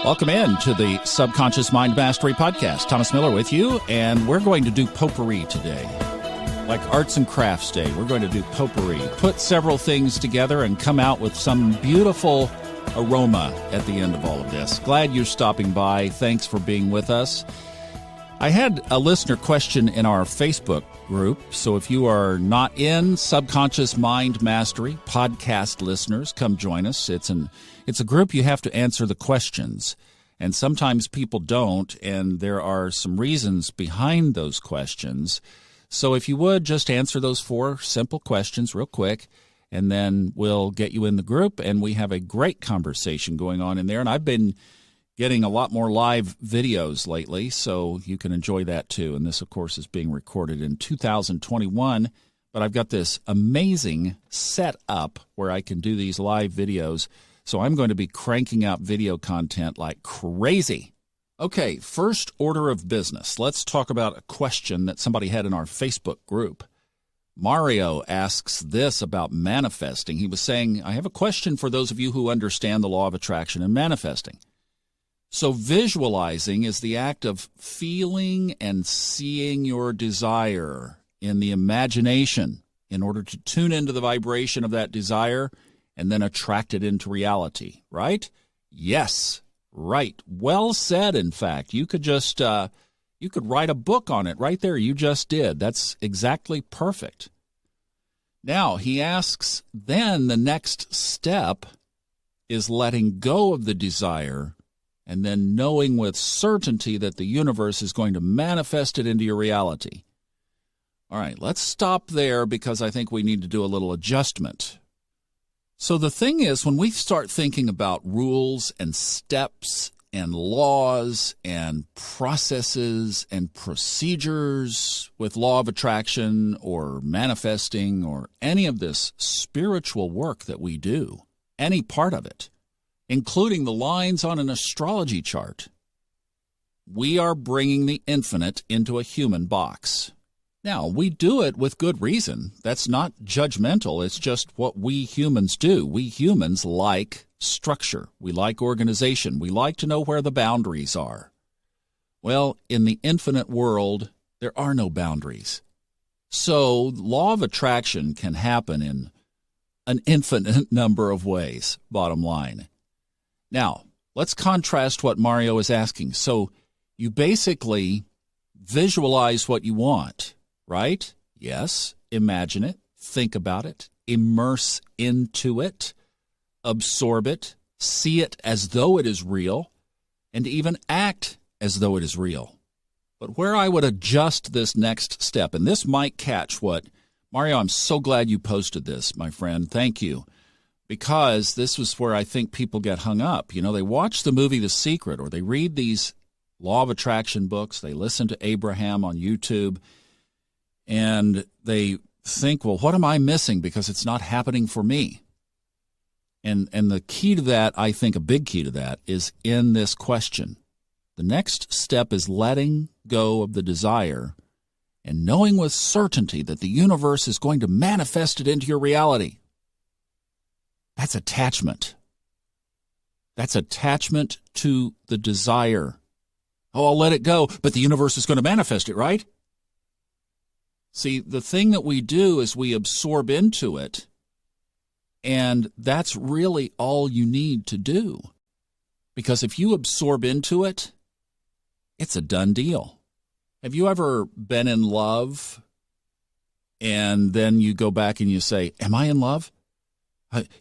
Welcome in to the Subconscious Mind Mastery Podcast. Thomas Miller with you, and we're going to do potpourri today. Like Arts and Crafts Day, we're going to do potpourri. Put several things together and come out with some beautiful aroma at the end of all of this. Glad you're stopping by. Thanks for being with us. I had a listener question in our Facebook group, so if you are not in Subconscious Mind Mastery, podcast listeners, come join us. It's a group you have to answer the questions, and sometimes people don't, and there are some reasons behind those questions. So if you would, just answer those 4 simple questions real quick, and then we'll get you in the group, and we have a great conversation going on in there, and I've been getting a lot more live videos lately, so you can enjoy that too. And this, of course, is being recorded in 2021, but I've got this amazing setup where I can do these live videos, so I'm going to be cranking out video content like crazy. Okay, first order of business. Let's talk about a question that somebody had in our Facebook group. Mario asks this about manifesting. He was saying, I have a question for those of you who understand the law of attraction and manifesting. So visualizing is the act of feeling and seeing your desire in the imagination in order to tune into the vibration of that desire and then attract it into reality, right? Yes, right. Well said, in fact. You could just, you could write a book on it right there. You just did. That's exactly perfect. Now, he asks, then the next step is letting go of the desire and then knowing with certainty that the universe is going to manifest it into your reality. All right, let's stop there because I think we need to do a little adjustment. So the thing is, when we start thinking about rules and steps and laws and processes and procedures with law of attraction or manifesting or any of this spiritual work that we do, any part of it, including the lines on an astrology chart, we are bringing the infinite into a human box. Now, we do it with good reason. That's not judgmental. It's just what we humans do. We humans like structure. We like organization. We like to know where the boundaries are. Well, in the infinite world, there are no boundaries. So, law of attraction can happen in an infinite number of ways, bottom line. Now, let's contrast what Mario is asking. So you basically visualize what you want, right? Yes, imagine it, think about it, immerse into it, absorb it, see it as though it is real, and even act as though it is real. But where I would adjust this next step, and this might catch what, Mario, I'm so glad you posted this, my friend. Thank you. Because this was where I think people get hung up. You know, they watch the movie The Secret, or they read these law of attraction books, they listen to Abraham on YouTube, and they think, well, what am I missing because it's not happening for me? And the key to that, I think a big key to that, is in this question. The next step is letting go of the desire and knowing with certainty that the universe is going to manifest it into your reality. That's attachment. That's attachment to the desire. Oh, I'll let it go, but the universe is going to manifest it, right? See, the thing that we do is we absorb into it, and that's really all you need to do. Because if you absorb into it, it's a done deal. Have you ever been in love, and then you go back and you say, am I in love?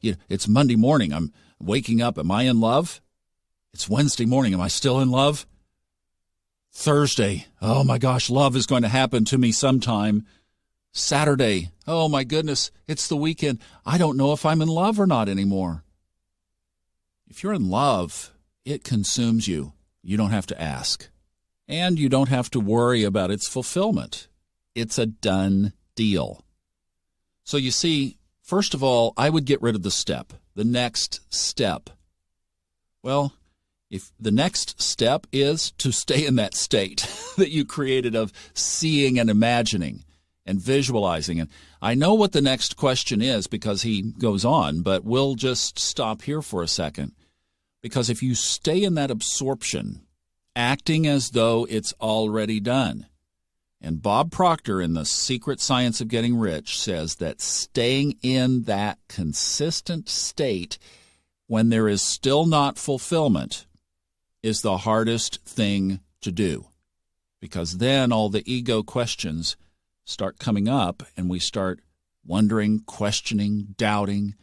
It's Monday morning. I'm waking up. Am I in love? It's Wednesday morning. Am I still in love? Thursday. Oh, my gosh, love is going to happen to me sometime. Saturday. Oh, my goodness, it's the weekend. I don't know if I'm in love or not anymore. If you're in love, it consumes you. You don't have to ask. And you don't have to worry about its fulfillment. It's a done deal. So you see, first of all, I would get rid of the step, the next step. Well, if the next step is to stay in that state that you created of seeing and imagining and visualizing. And I know what the next question is because he goes on, but we'll just stop here for a second. Because if you stay in that absorption, acting as though it's already done, and Bob Proctor in The Secret Science of Getting Rich says that staying in that consistent state when there is still not fulfillment is the hardest thing to do, because then all the ego questions start coming up and we start wondering, questioning, doubting.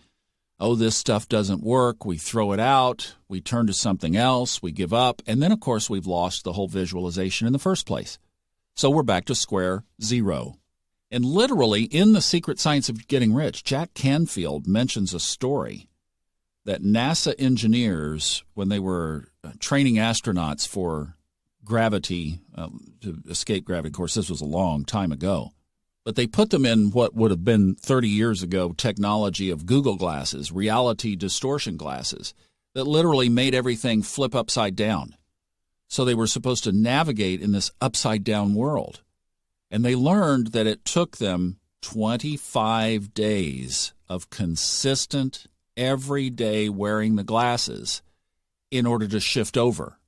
Oh, this stuff doesn't work. We throw it out. We turn to something else. We give up. And then, of course, we've lost the whole visualization in the first place. So we're back to square zero. And literally, in The Secret Science of Getting Rich, Jack Canfield mentions a story that NASA engineers, when they were training astronauts for gravity, to escape gravity, of course, this was a long time ago, but they put them in what would have been 30 years ago technology of Google glasses, reality distortion glasses, that literally made everything flip upside down. So they were supposed to navigate in this upside-down world. And they learned that it took them 25 days of consistent, every day wearing the glasses in order to shift over.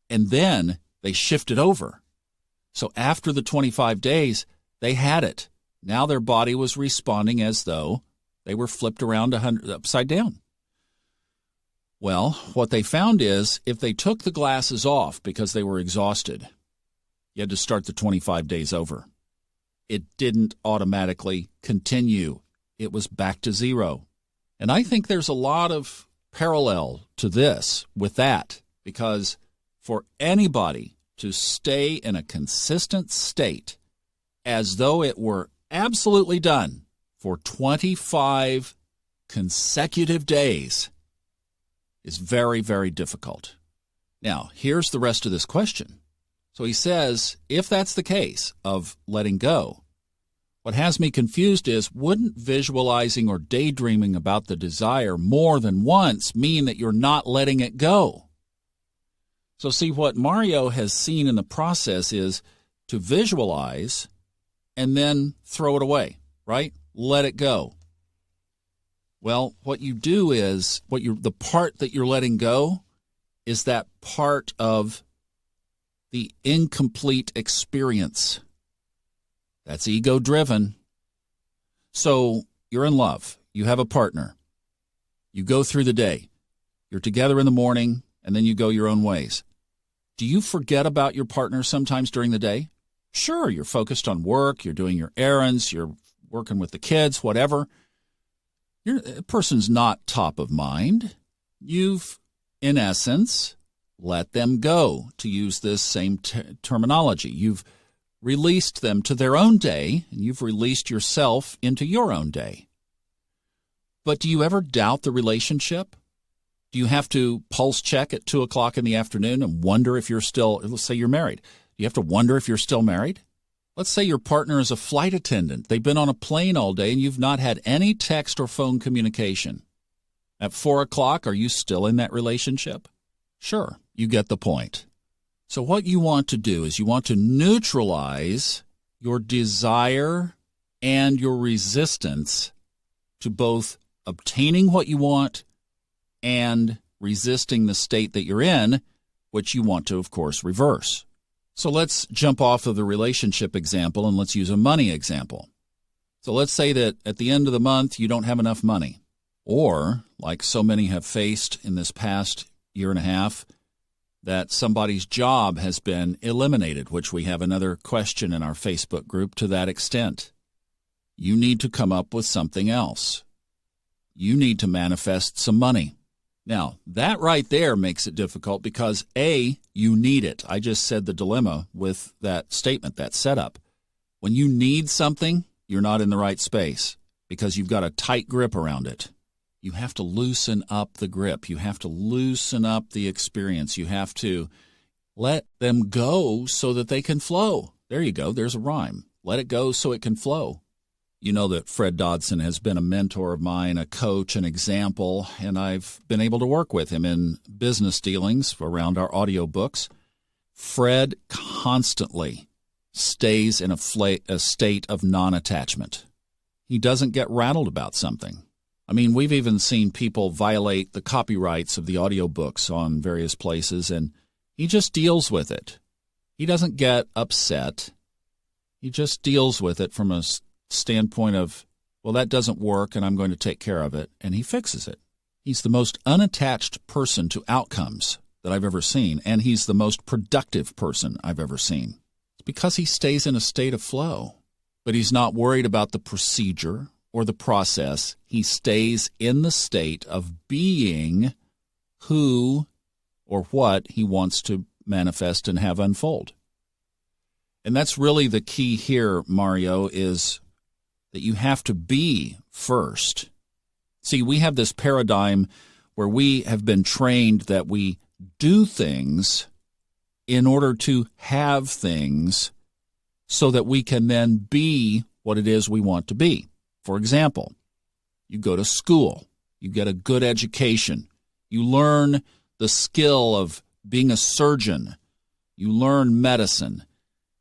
And then they shifted over. So after the 25 days, they had it. Now their body was responding as though they were flipped around upside down. Well, what they found is if they took the glasses off because they were exhausted, you had to start the 25 days over. It didn't automatically continue. It was back to zero. And I think there's a lot of parallel to this with that, because for anybody to stay in a consistent state as though it were absolutely done for 25 consecutive days is very, very difficult. Now, here's the rest of this question. So he says, if that's the case of letting go, what has me confused is, wouldn't visualizing or daydreaming about the desire more than once mean that you're not letting it go? So see, what Mario has seen in the process is to visualize and then throw it away, right? Let it go. Well, what you do is, the part that you're letting go is that part of the incomplete experience. That's ego-driven. So you're in love. You have a partner. You go through the day. You're together in the morning, and then you go your own ways. Do you forget about your partner sometimes during the day? Sure, you're focused on work, you're doing your errands, you're working with the kids, whatever. A person's not top of mind. You've, in essence, let them go, to use this same terminology. You've released them to their own day, and you've released yourself into your own day. But do you ever doubt the relationship? Do you have to pulse check at 2 o'clock in the afternoon and wonder if you're still, let's say you're married. Do you have to wonder if you're still married? Let's say your partner is a flight attendant. They've been on a plane all day and you've not had any text or phone communication. At 4 o'clock, are you still in that relationship? Sure, you get the point. So what you want to do is you want to neutralize your desire and your resistance to both obtaining what you want and resisting the state that you're in, which you want to, of course, reverse. So let's jump off of the relationship example and let's use a money example. So let's say that at the end of the month, you don't have enough money. Or, like so many have faced in this past year and a half, that somebody's job has been eliminated, which we have another question in our Facebook group to that extent. You need to come up with something else. You need to manifest some money. Now, that right there makes it difficult because, A, you need it. I just said the dilemma with that statement, that setup. When you need something, you're not in the right space because you've got a tight grip around it. You have to loosen up the grip. You have to loosen up the experience. You have to let them go so that they can flow. There you go. There's a rhyme. Let it go so it can flow. You know that Fred Dodson has been a mentor of mine, a coach, an example, and I've been able to work with him in business dealings around our audiobooks. Fred constantly stays in a state of non-attachment. He doesn't get rattled about something. I mean, we've even seen people violate the copyrights of the audiobooks on various places, and he just deals with it. He doesn't get upset. He just deals with it from a standpoint of, well, that doesn't work, and I'm going to take care of it, and he fixes it. He's the most unattached person to outcomes that I've ever seen, and he's the most productive person I've ever seen. It's because he stays in a state of flow, but he's not worried about the procedure or the process. He stays in the state of being who or what he wants to manifest and have unfold. And that's really the key here, Mario, is that you have to be first. See, we have this paradigm where we have been trained that we do things in order to have things so that we can then be what it is we want to be. For example, you go to school, you get a good education, you learn the skill of being a surgeon, you learn medicine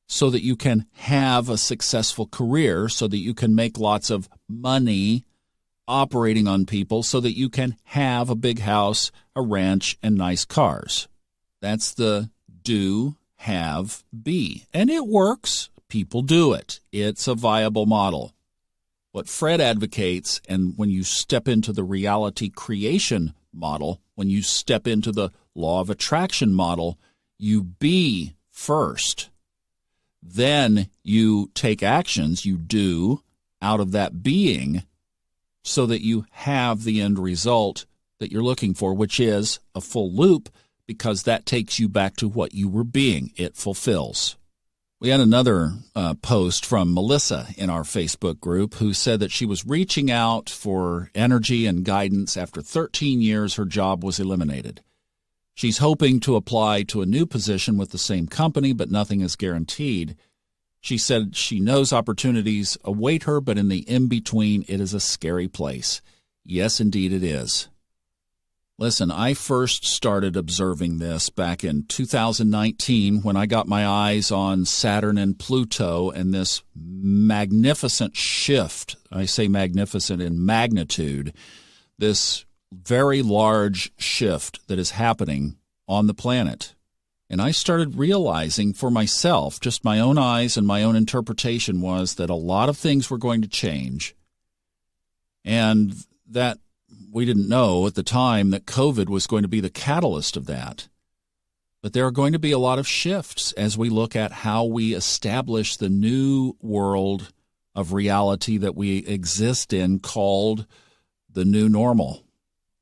so that you can have a successful career, so that you can make lots of money operating on people, so that you can have a big house, a ranch, and nice cars. That's the do, have, be. And it works. People do it. It's a viable model. What Fred advocates, and when you step into the reality creation model, when you step into the law of attraction model, you be first. Then you take actions, you do, out of that being, so that you have the end result that you're looking for, which is a full loop, because that takes you back to what you were being. It fulfills. We had another post from Melissa in our Facebook group who said that she was reaching out for energy and guidance after 13 years her job was eliminated. She's hoping to apply to a new position with the same company, but nothing is guaranteed. She said she knows opportunities await her, but in the in-between, it is a scary place. Yes, indeed it is. Listen, I first started observing this back in 2019 when I got my eyes on Saturn and Pluto and this magnificent shift. I say magnificent in magnitude, this very large shift that is happening on the planet. And I started realizing for myself, just my own eyes and my own interpretation was that a lot of things were going to change, and that we didn't know at the time that COVID was going to be the catalyst of that. But there are going to be a lot of shifts as we look at how we establish the new world of reality that we exist in called the new normal.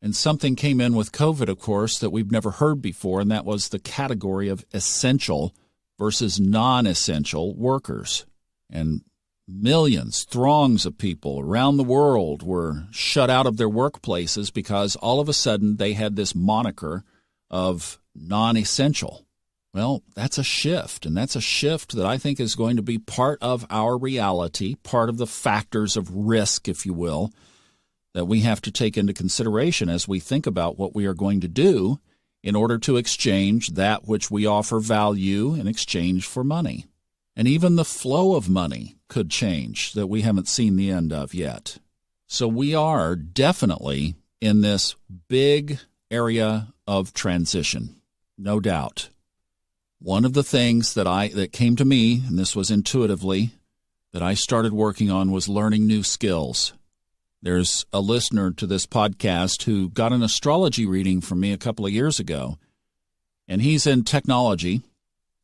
And something came in with COVID, of course, that we've never heard before, and that was the category of essential versus non-essential workers. And millions, throngs of people around the world were shut out of their workplaces because all of a sudden they had this moniker of non-essential. Well, that's a shift, and that's a shift that I think is going to be part of our reality, part of the factors of risk, if you will, that we have to take into consideration as we think about what we are going to do in order to exchange that which we offer value in exchange for money. And even the flow of money could change that we haven't seen the end of yet. So we are definitely in this big area of transition, no doubt. One of the things that came to me, and this was intuitively, that I started working on was learning new skills. There's a listener to this podcast who got an astrology reading from me a couple of years ago, and he's in technology,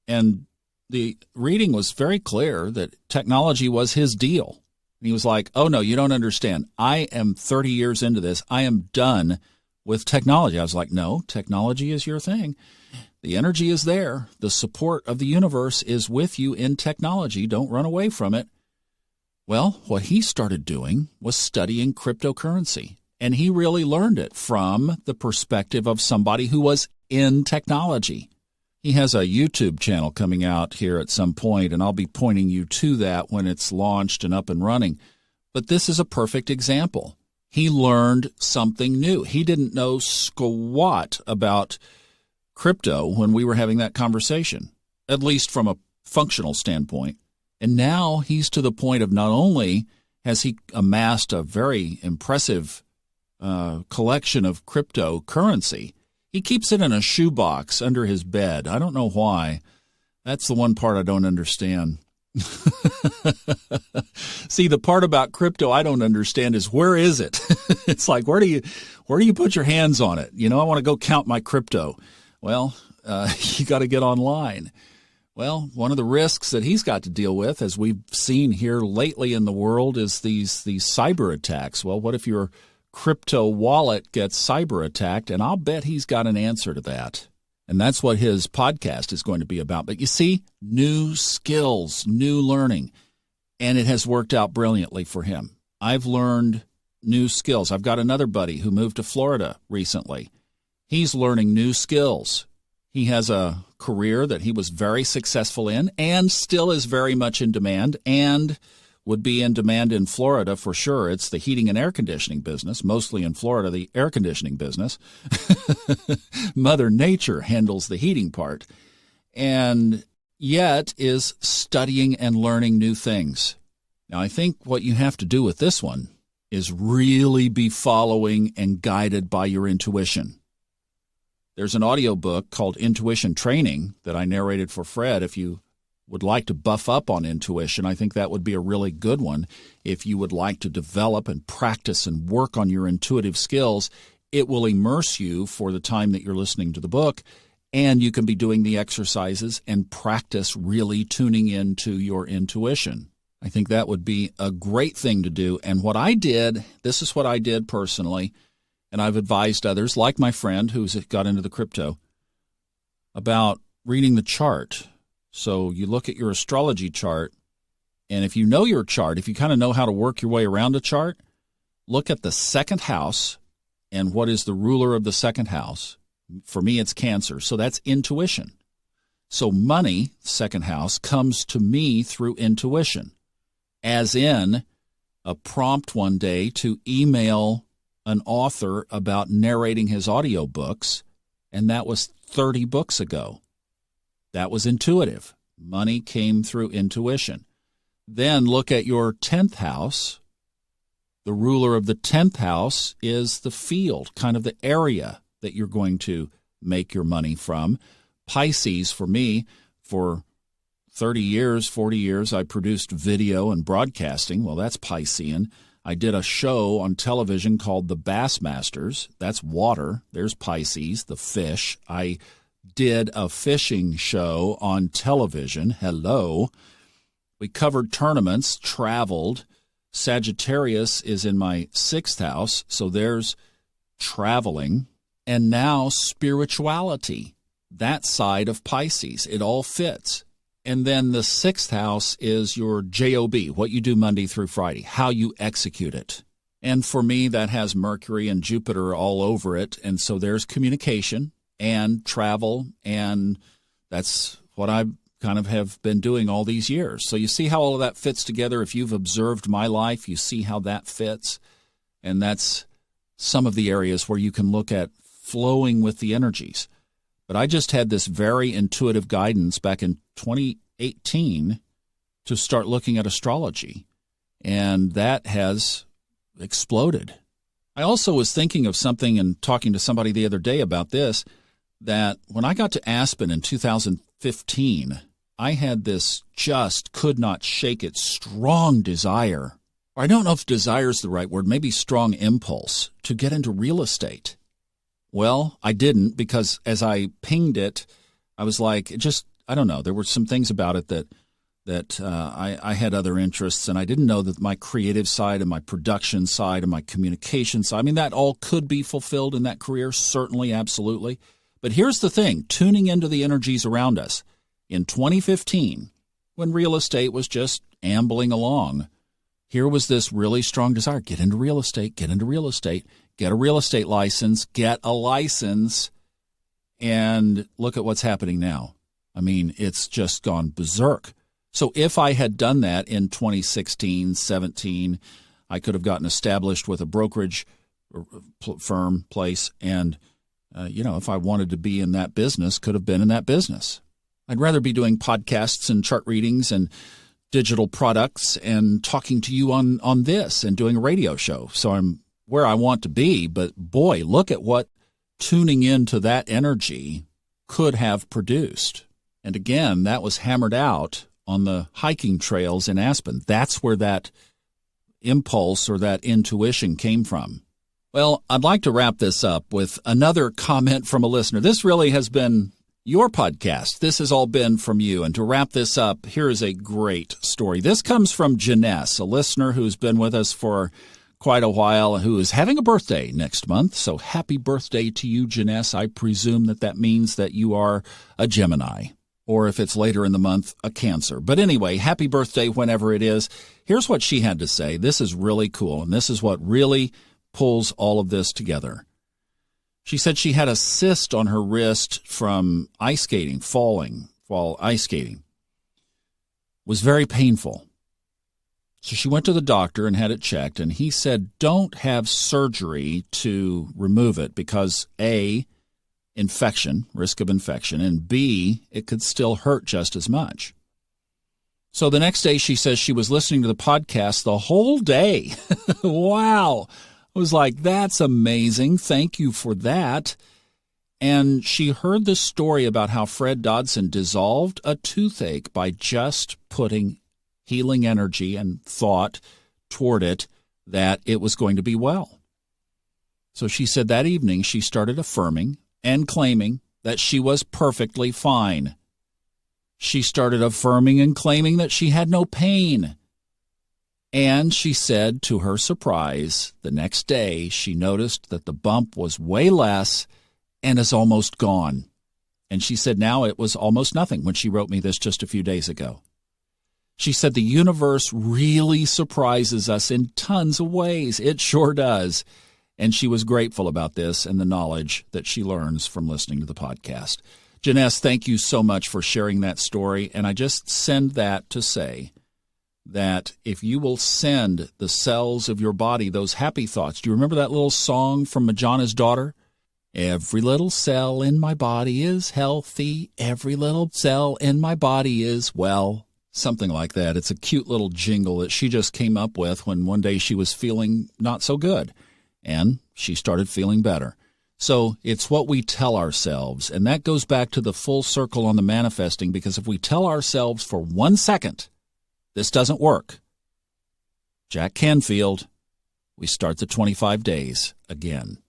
and the reading was very clear that technology was his deal. And he was like, oh, no, you don't understand. I am 30 years into this. I am done with technology. I was like, no, technology is your thing. The energy is there. The support of the universe is with you in technology. Don't run away from it. Well, what he started doing was studying cryptocurrency, and he really learned it from the perspective of somebody who was in technology. He has a YouTube channel coming out here at some point, and I'll be pointing you to that when it's launched and up and running. But this is a perfect example. He learned something new. He didn't know squat about crypto when we were having that conversation, at least from a functional standpoint. And now he's to the point of not only has he amassed a very impressive collection of cryptocurrency. He keeps it in a shoebox under his bed. I don't know why. That's the one part I don't understand. See, the part about crypto I don't understand is, where is it? It's like, where do you put your hands on it? I want to go count my crypto. Well, you got to get online. Well, one of the risks that he's got to deal with, as we've seen here lately in the world, is these cyber attacks. Well, what if your crypto wallet gets cyber attacked? And I'll bet he's got an answer to that. And that's what his podcast is going to be about. But you see, new skills, new learning, and it has worked out brilliantly for him. I've learned new skills. I've got another buddy who moved to Florida recently. He's learning new skills. He has a career that he was very successful in and still is very much in demand and would be in demand in Florida for sure. It's the heating and air conditioning business, mostly in Florida, the air conditioning business. Mother Nature handles the heating part, and yet is studying and learning new things. Now, I think what you have to do with this one is really be following and guided by your intuition. There's an audiobook called Intuition Training that I narrated for Fred. If you would like to buff up on intuition, I think that would be a really good one. If you would like to develop and practice and work on your intuitive skills, it will immerse you for the time that you're listening to the book, and you can be doing the exercises and practice really tuning into your intuition. I think that would be a great thing to do. And what I did, this is what I did personally, and I've advised others, like my friend who's got into the crypto, about reading the chart. So you look at your astrology chart, and if you know your chart, if you kind of know how to work your way around a chart, look at the second house and what is the ruler of the second house. For me, it's Cancer. So that's intuition. So money, second house, comes to me through intuition, as in a prompt one day to email an author about narrating his audiobooks, and that was 30 books ago. That was intuitive. Money came through intuition. Then look at your 10th house. The ruler of the 10th house is the field, kind of the area that you're going to make your money from. Pisces, for me, for 30 years, 40 years, I produced video and broadcasting. Well, that's Piscean. I did a show on television called The Bassmasters. That's water. There's Pisces, the fish. I did a fishing show on television. Hello. We covered tournaments, traveled. Sagittarius is in my 6th house, so there's traveling. And now spirituality, that side of Pisces. It all fits. And then the 6th house is your JOB, what you do Monday through Friday, how you execute it. And for me, that has Mercury and Jupiter all over it. And so there's communication and travel, and that's what I kind of have been doing all these years. So you see how all of that fits together. If you've observed my life, you see how that fits. And that's some of the areas where you can look at flowing with the energies. But I just had this very intuitive guidance back in 2018 to start looking at astrology, and that has exploded. I also was thinking of something and talking to somebody the other day about this, that when I got to Aspen in 2015, I had this just could not shake it strong desire, or I don't know if desire is the right word, maybe strong impulse to get into real estate. Well, I didn't, because as I pinged it, I was like, I don't know. There were some things about it that I had other interests, and I didn't know that my creative side and my production side and my communication side, I mean, that all could be fulfilled in that career, certainly, absolutely. But here's the thing, tuning into the energies around us. In 2015, when real estate was just ambling along, here was this really strong desire, get into real estate, get into real estate. Get a real estate license, get a license, and look at what's happening now. I mean, it's just gone berserk. So if I had done that in 2016, 17, I could have gotten established with a brokerage firm place, and, if I wanted to be in that business, could have been in that business. I'd rather be doing podcasts and chart readings and digital products and talking to you on this and doing a radio show. So I'm where I want to be, but boy, look at what tuning into that energy could have produced. And again, that was hammered out on the hiking trails in Aspen. That's where that impulse or that intuition came from. Well, I'd like to wrap this up with another comment from a listener. This really has been your podcast. This has all been from you. And to wrap this up, here is a great story. This comes from Janess, a listener who's been with us for quite a while, who is having a birthday next month. So happy birthday to you, Janess. I presume that means that you are a Gemini, or if it's later in the month, a Cancer. But anyway, happy birthday whenever it is. Here's what she had to say. This is really cool, and this is what really pulls all of this together. She said she had a cyst on her wrist from ice skating, fall ice skating. It was very painful. So she went to the doctor and had it checked, and he said, don't have surgery to remove it because A, infection, risk of infection, and B, it could still hurt just as much. So the next day she says she was listening to the podcast the whole day. Wow. I was like, that's amazing. Thank you for that. And she heard the story about how Fred Dodson dissolved a toothache by just putting healing energy and thought toward it, that it was going to be well. So she said that evening she started affirming and claiming that she was perfectly fine. She started affirming and claiming that she had no pain. And she said, to her surprise, the next day she noticed that the bump was way less and is almost gone. And she said now it was almost nothing when she wrote me this just a few days ago. She said the universe really surprises us in tons of ways. It sure does. And she was grateful about this and the knowledge that she learns from listening to the podcast. Janess, thank you so much for sharing that story. And I just send that to say that if you will send the cells of your body those happy thoughts. Do you remember that little song from Majana's daughter? Every little cell in my body is healthy. Every little cell in my body is well. Something like that. It's a cute little jingle that she just came up with when one day she was feeling not so good. And she started feeling better. So it's what we tell ourselves. And that goes back to the full circle on the manifesting, because if we tell ourselves for 1 second, this doesn't work, Jack Canfield, we start the 25 days again.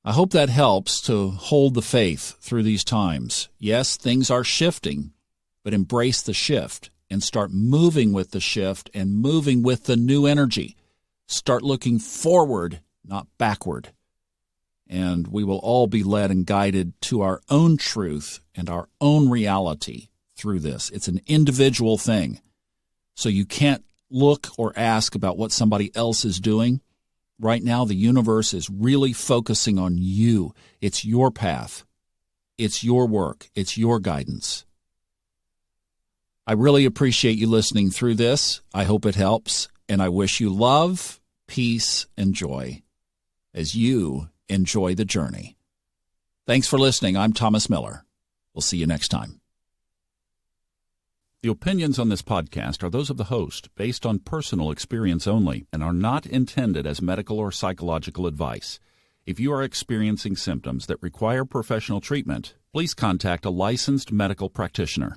I hope that helps to hold the faith through these times. Yes, things are shifting, but embrace the shift and start moving with the shift and moving with the new energy. Start looking forward, not backward. And we will all be led and guided to our own truth and our own reality through this. It's an individual thing. So you can't look or ask about what somebody else is doing. Right now, the universe is really focusing on you. It's your path. It's your work. It's your guidance. I really appreciate you listening through this. I hope it helps. And I wish you love, peace, and joy as you enjoy the journey. Thanks for listening. I'm Thomas Miller. We'll see you next time. The opinions on this podcast are those of the host, based on personal experience only, and are not intended as medical or psychological advice. If you are experiencing symptoms that require professional treatment, please contact a licensed medical practitioner.